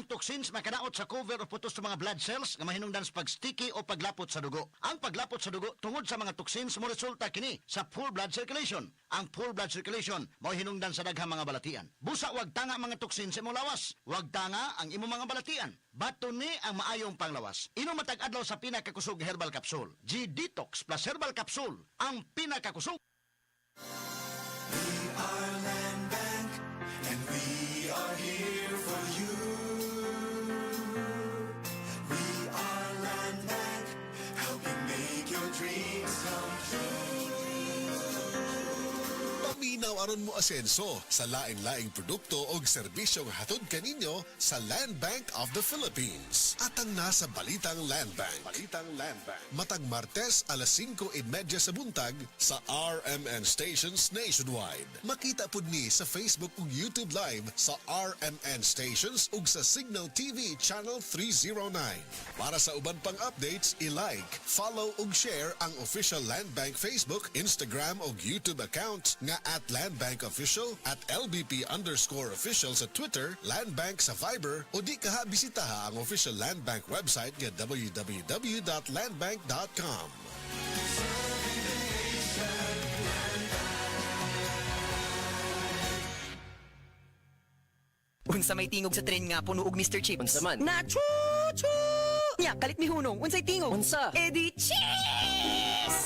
Ang toxins makadaot sa cover o putos sa mga blood cells nga mahinungdan sa pag-sticky o paglapot sa dugo. Ang paglapot sa dugo tungod sa mga toxins mo resulta kini sa full blood circulation. Ang full blood circulation mao hinungdan sa daghang mga balatian. Busa wag tanga mga toxins sa imong lawas. Wag tanga ang imong mga balatian. Bato ni ang maayong panglawas. Inom matag adlaw sa pinakakusog herbal capsule. G-Detox plus herbal capsule ang pinakakusog. We are Land Bank, and we are here for you. We are Land Bank, helping make your dreams come true. Paminaw aron mo asenso sa lain-laing produkto o serbisyong hatod kaninyo sa Land Bank of the Philippines. Atang nasa Balitang Land Bank. Matag Martes alas 5:30 sa buntag sa RMN Stations Nationwide. Makita pud ni sa Facebook ug YouTube Live sa RMN Stations ug sa Signal TV Channel 309. Para sa uban pang updates, i-like, follow ug share ang official Land Bank Facebook, Instagram ug YouTube account nga @LandBankOfficial, @LBP_official sa Twitter, Land Bank sa Viber o di kaha bisitaha ang official Land Bank website nga www.landbank.com. Unsa may tingog sa tren nga puno og Mr. Chips? Unsa man? Na chu-chu! Nya, kalit mi hunong. Unsay tingog? Unsa? Edi cheese!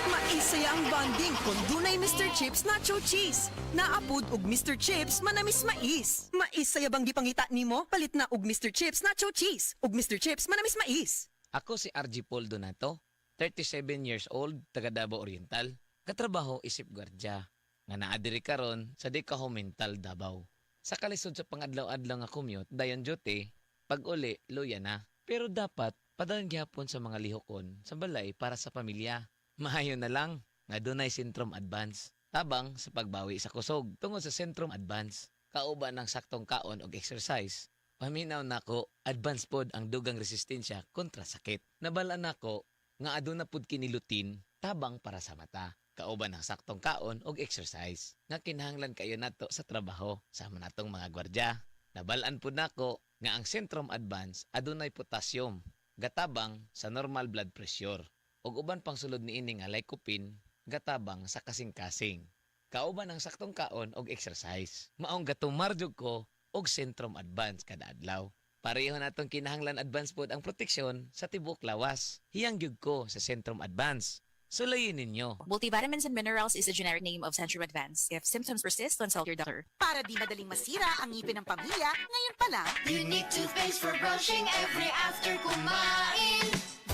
Maisaya ang bonding kung dunay Mr. Chips Nacho Cheese. Naapod og Mr. Chips manamis mais. Maisaya bang gipangita nimo? Palit na og Mr. Chips Nacho Cheese. Og Mr. Chips manamis mais. Ako si RG Paul Donato, 37 years old, taga Davao Oriental. Katrabaho isip gwardya. Nga naadiri karon sa Dekaho Mental Davao. Sa kalisod sa pangadlaw-adlaw nga commute, dayon duty, pag uli, luya na. Pero dapat, padayon gihapon sa mga lihokon sa balay para sa pamilya. Maayo na lang, nga dunay Centrum Advance. Tabang sa pagbawi sa kusog, tungod sa Centrum Advance. Kauban ng saktong kaon o exercise. Paminaw nako, advance pod ang dugang resistensya kontra sakit. Nabalaan nako, nga aduna pod kinilutin, tabang para sa mata. Kauban ng saktong kaon o exercise. Nga kinahanglan kayo nato sa trabaho sa manatong mga gwardya. Nabalaan po nako nga ang Centrum Advance adunay potassium, gatabang sa normal blood pressure. Ug uban pang sulod niini nga lycopene, gatabang sa kasing-kasing. Kauban ng saktong kaon o exercise. Maong gatumarjog ko og Centrum Advance kada adlaw. Pareho natong kinahanglan advance pod ang proteksyon sa tibok lawas. Hiyang gyud ko sa Centrum Advance. Sulayin ninyo. Multivitamins and minerals is the generic name of Centrum Advance. If symptoms persist, consult your doctor. Para di madaling masira ang ngipin ng pamilya, ngayon pa lang, Unique toothpaste for brushing every after kumain.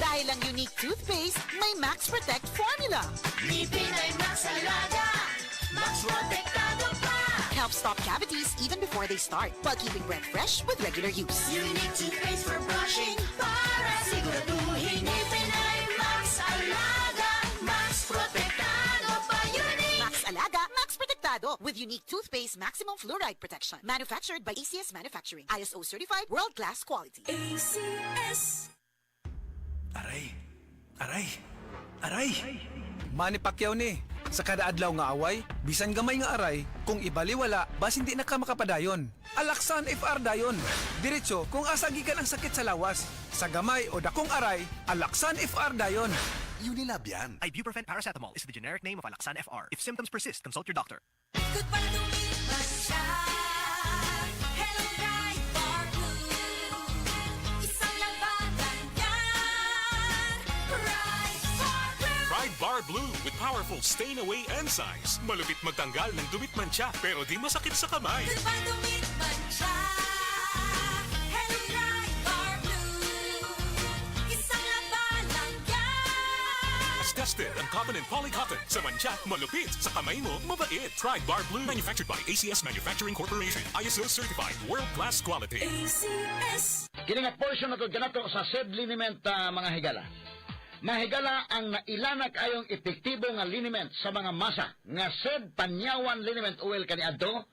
dahil ang unique toothpaste, may Max Protect formula. Ngipin ay Max Alaga, Max Protektado pa. Helps stop cavities even before they start, while keeping breath fresh with regular use. Unique toothpaste for brushing para siguraduhin ngipin ay Max Alaga, Max Protektado pa. Unique. Max Alaga, Max Protectado with unique toothpaste maximum fluoride protection. Manufactured by ACS Manufacturing. ISO certified world-class quality. ACS. Aray! Aray! Aray! Manny Pacquiao ni. Sa kada adlaw nga away, bisan gamay nga aray, kung ibaliwala, bas hindi na ka makapadayon. Alaksan FR dayon. Diretso kung asa gikan ang sakit sa lawas. Sa gamay o dakong aray, Alaksan FR dayon. Unilab yan. Ibuprofen paracetamol is the generic name of Alaksan FR. If symptoms persist, consult your doctor. Good para lumipas siya. Hello, Pride Bar Blue. Isang labanan yan. Pride Bar Blue. Pride Bar Blue with powerful stain-away enzymes. Malupit magtanggal ng dumit mancha pero di masakit sa kamay. Good para lumipas siya. Hello, Pride Bar Blue. Isang labanan yan. As tested ang cotton and polycotton. Sa mancha, malupit. Sa kamay mo, mabait. Pride Bar Blue. Manufactured by ACS Manufacturing Corporation. ISO certified. World-class quality. ACS. Kiningat portion na kanato sa said liniment mga higala. Mahigala ang nailanak ayong epektibo nga liniment sa mga masa nga said panyawan liniment oil kaniadto,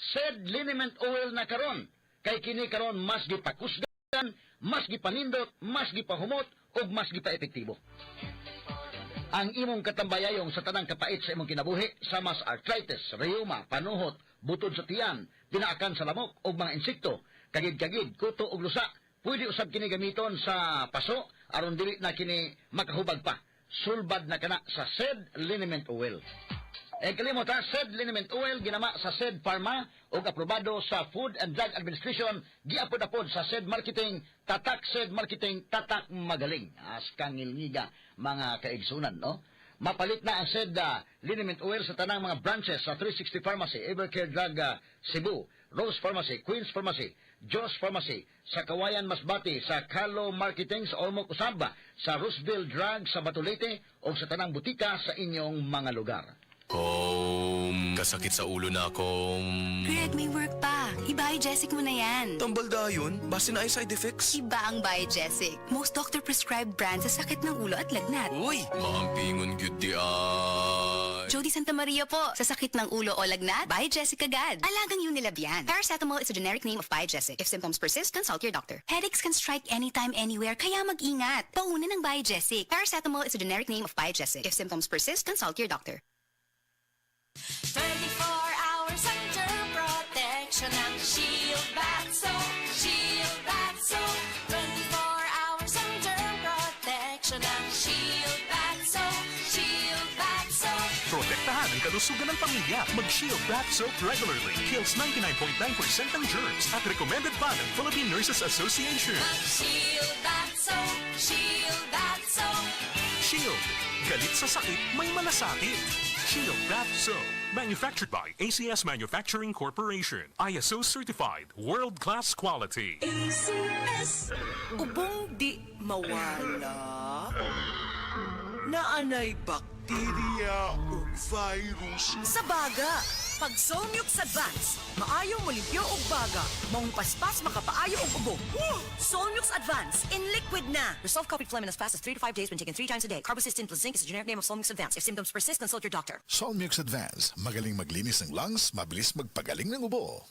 said liniment oil na karon kay kini karon mas gipakusgan, mas gipanindot, mas gipahumot ug mas gipaepektibo. Ang imong katambayayong sa tanang kapait sa imong kinabuhi sa mas arthritis, rheuma, panuhot, butod sa tiyan, pinaakan sa lamok ug mga insekto kagid-kagid, kuto ug lusa. Pwede usab kini gamiton sa paso aron dili na kini makahubag pa. Sulbad na kana sa SED liniment oil. Kalimot ha, SED liniment oil ginama sa SED Pharma ug aprobado sa Food and Drug Administration, giapod-apod sa SED Marketing, tatak SED Marketing, tatak magaling. Askang ngilngiga mga kaigsunan, no? Mapalit na ang SED liniment oil sa tanang mga branches sa 360 Pharmacy, Evercare Drug Cebu, Rose Pharmacy, Queen's Pharmacy, Joss Pharmacy, sa Kawayan Masbati, sa Kalo Marketing sa Ormoc Usaba, sa Roosevelt Drug sa Batulete o sa tanang butika sa inyong mga lugar. Kasakit sa ulo na akong... Greg, may work pa. I-Biogesic mo na yan. Tambal dayon, base na ay side effects. Iba ang Biogesic. Most doctor-prescribed brand sa sakit ng ulo at lagnat. Uy, Maampingon gyud di ay. Jody Santa Maria po. Sa sakit ng ulo o lagnat, Biogesic agad. Alagang Unilab yan. Paracetamol is a generic name of Biogesic. If symptoms persist, consult your doctor. Headaches can strike anytime, anywhere, kaya mag-ingat. Pauna ng Biogesic. Paracetamol is a generic name of Biogesic. If symptoms persist, consult your doctor. 24 hours ang germ protection ng Shield Bath Soap. Shield Bath Soap. 24 hours ang germ protection ng Shield Bath Soap. Shield Bath Soap. Protektahan ang kalusugan ng pamilya. Mag-Shield Bath Soap regularly. Kills 99.9% ng germs at recommended pa ng Philippine Nurses Association. Mag-Shield Bath Soap. Shield Bath Soap. Shield. Galit sa sakit, may malasakit. Shield Bath Soap. Manufactured by ACS Manufacturing Corporation. ISO certified. World-class quality. ACS. Ubong di mawala. Naanay bakterya o virus. Sa baga, pag Solmux Advance, maayong molimpyo og baga, maong paspas makapaayo og ubo. Solmux Advance, in liquid na. Resolve copied phlegm in as fast as 3 to 5 days when taken 3 times a day. Carbocysteine plus zinc is the generic name of Solmux Advance. If symptoms persist, consult your doctor. Solmux Advance, magaling maglinis ng lungs, mabilis magpagaling ng ubo.